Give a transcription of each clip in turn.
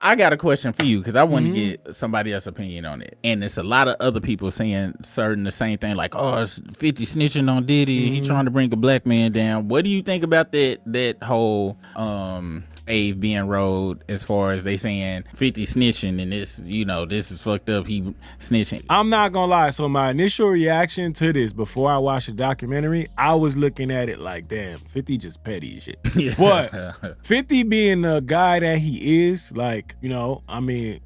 I got a question for you because I want to get somebody else's opinion on it. And it's a lot of other people saying the same thing, like, oh, it's 50 snitching on Diddy. He trying to bring a black man down. What do you think about that whole Ave being rolled as far as they saying 50 snitching and this, this is fucked up, he snitching? I'm not gonna lie. So my initial reaction to this before I watched the documentary, I was looking at it like, damn, 50 just petty as shit. Yeah. But 50 being the guy that he is, like,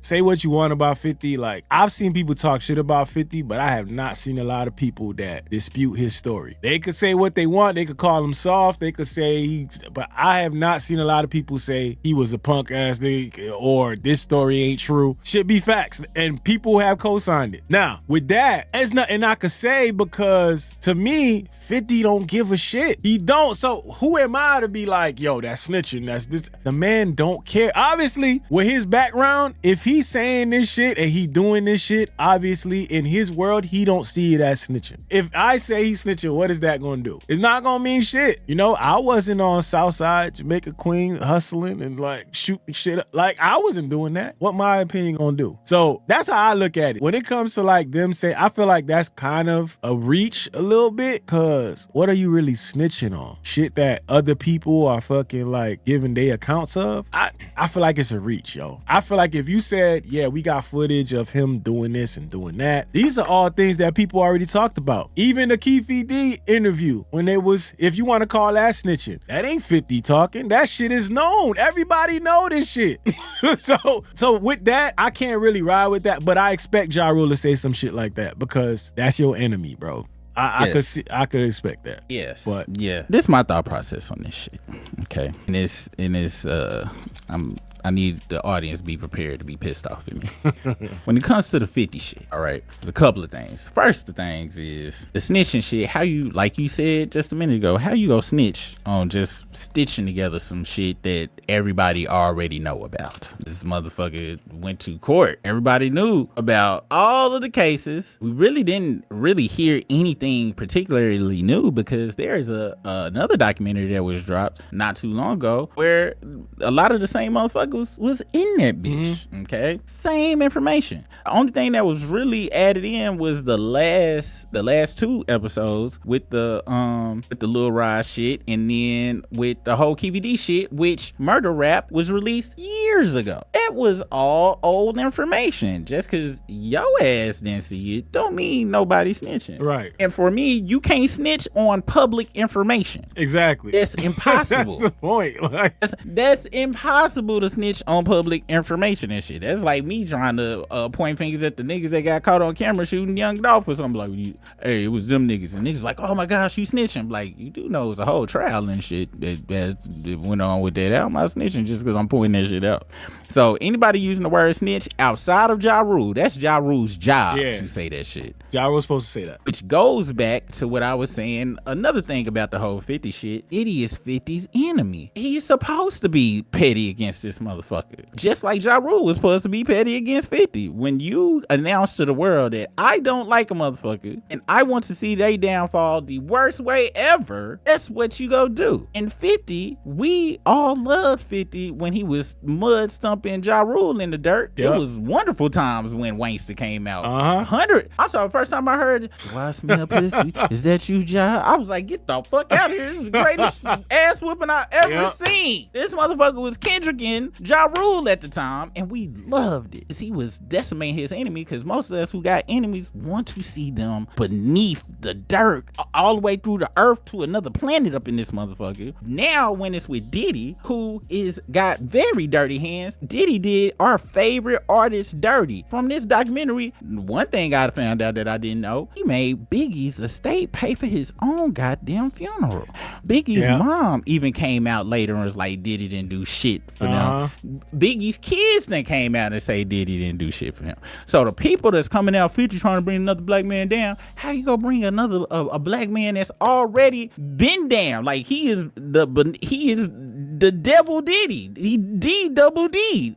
say what you want about 50. Like, I've seen people talk shit about 50, but I have not seen a lot of people that dispute his story. They could say what they want. They could call him soft. They could say but I have not seen a lot of people say he was a punk ass nigga or this story ain't true. Shit be facts. And people have co-signed it. Now, with that, there's nothing I could say because to me, 50 don't give a shit. He don't. So who am I to be like, yo, that's snitching. That's this. The man don't care. Obviously, with his background, if he's saying this shit and he doing this shit, obviously in his world, he don't see it as snitching. If I say he's snitching, what is that gonna do? It's not gonna mean shit. I wasn't on Southside Jamaica Queen hustling and like shooting shit up. Like, I wasn't doing that. What my opinion gonna do? So that's how I look at it. When it comes to like them saying, I feel like that's kind of a reach a little bit, cause what are you really snitching on? Shit that other people are fucking like giving their accounts of? I feel like it's a reach, yo. I feel like if you said, yeah, we got footage of him doing this and doing that, these are all things that people already talked about. Even the Keefe D interview, when it was, if you want to call that snitching, that ain't 50 talking. That shit is known. Everybody know this shit. So with that, I can't really ride with that, but I expect Jarule to say some shit like that because that's your enemy, bro. I could expect that. Yes. But yeah, this is my thought process on this shit. Okay. I need the audience to be prepared to be pissed off at me. When it comes to the 50 shit, all right, there's a couple of things. First, the things is the snitching shit. How you, like you said just a minute ago, how you go snitch on just stitching together some shit that everybody already know about? This motherfucker went to court. Everybody knew about all of the cases. We really didn't hear anything particularly new because there's another documentary that was dropped not too long ago where a lot of the same motherfuckers was in that bitch. Okay, same information. The only thing that was really added in was the last two episodes with the Lil Rod shit, and then with the whole KVD shit, which murder rap was released years ago. That was all old information. Just because your ass didn't see it don't mean nobody snitching. Right. And for me, you can't snitch on public information. Exactly. That's impossible. That's the point. Like, that's impossible to snitch on public information and shit. That's like me trying to point fingers at the niggas that got caught on camera shooting Young Dolph or something. Like, hey, it was them niggas. And niggas like, oh my gosh, you snitching. Like, you do know it's a whole trial and shit that went on with that. How am I snitching just because I'm pointing that shit out? So anybody using the word snitch outside of Jarule, that's Jarule's job to say that shit. Jarule's supposed to say that. Which goes back to what I was saying. Another thing about the whole 50 shit, Diddy is 50's enemy. He's supposed to be petty against this motherfucker. Just like Jarule was supposed to be petty against 50. When you announce to the world that I don't like a motherfucker and I want to see they downfall the worst way ever, that's what you go do. And 50, we all loved 50 when he was mud stumping Jarule in the dirt. Yep. It was wonderful times when Wankster came out. 100. I saw the first time I heard, why smell pussy? Is that you, Ja? I was like, get the fuck out of here. This is the greatest ass whooping I ever seen. This motherfucker was Kendricking Jarule at the time, and we loved it. He was decimating his enemy because most of us who got enemies want to see them beneath the dirt, all the way through the earth to another planet up in this motherfucker. Now, when it's with Diddy, who got very dirty hands, Diddy did our favorite artist dirty. From this documentary, one thing I found out that I didn't know, he made Biggie's estate pay for his own goddamn funeral. Biggie's mom even came out later and was like, Diddy didn't do shit for them. Biggie's kids then came out and say Diddy didn't do shit for them. So the people that's coming out 50 trying to bring another black man down, how you gonna bring another a black man that's already been down? Like, he is the devil Diddy. He double D.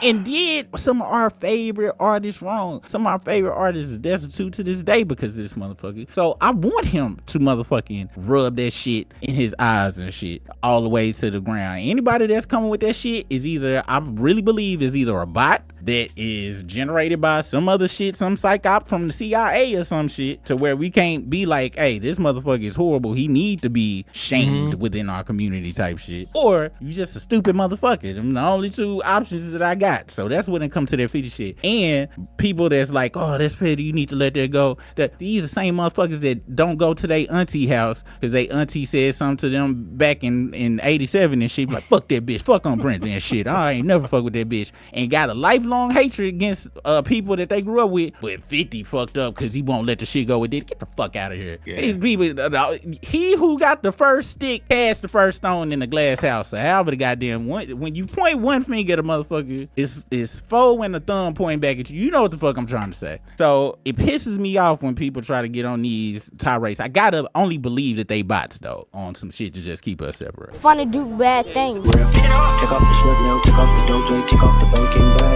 And did some of our favorite artists wrong. Some of our favorite artists is destitute to this day because of this motherfucker. So I want him to motherfucking rub that shit in his eyes and shit all the way to the ground. Anybody that's coming with that shit is either, I really believe, is either a bot that is generated by some other shit, some psych op from the CIA or some shit, to where we can't be like, hey, this motherfucker is horrible, he need to be shamed within our community type shit. Or you just a stupid motherfucker. Them the only two options that I got. So that's when it comes to that 50 shit. And people that's like, oh, that's petty, you need to let that go. That these are the same motherfuckers that don't go to their auntie house because they auntie said something to them back in 87 and shit, like, fuck that bitch, fuck on Brenda and shit, I ain't never fuck with that bitch, and got a lifelong hatred against people that they grew up with. But 50 fucked up because he won't let the shit go with Diddy. Get the fuck out of here. These people, he who got the first stick cast the first stone in the glass house. So however the goddamn one, when you point one finger at a motherfucker, it's four and a thumb pointing back at you. You know what the fuck I'm trying to say. So it pisses me off when people try to get on these tirades. I gotta only believe that they bots though on some shit to just keep us separate. Fun to do bad things. Take off the short nail, take off the dope, take off the broken back.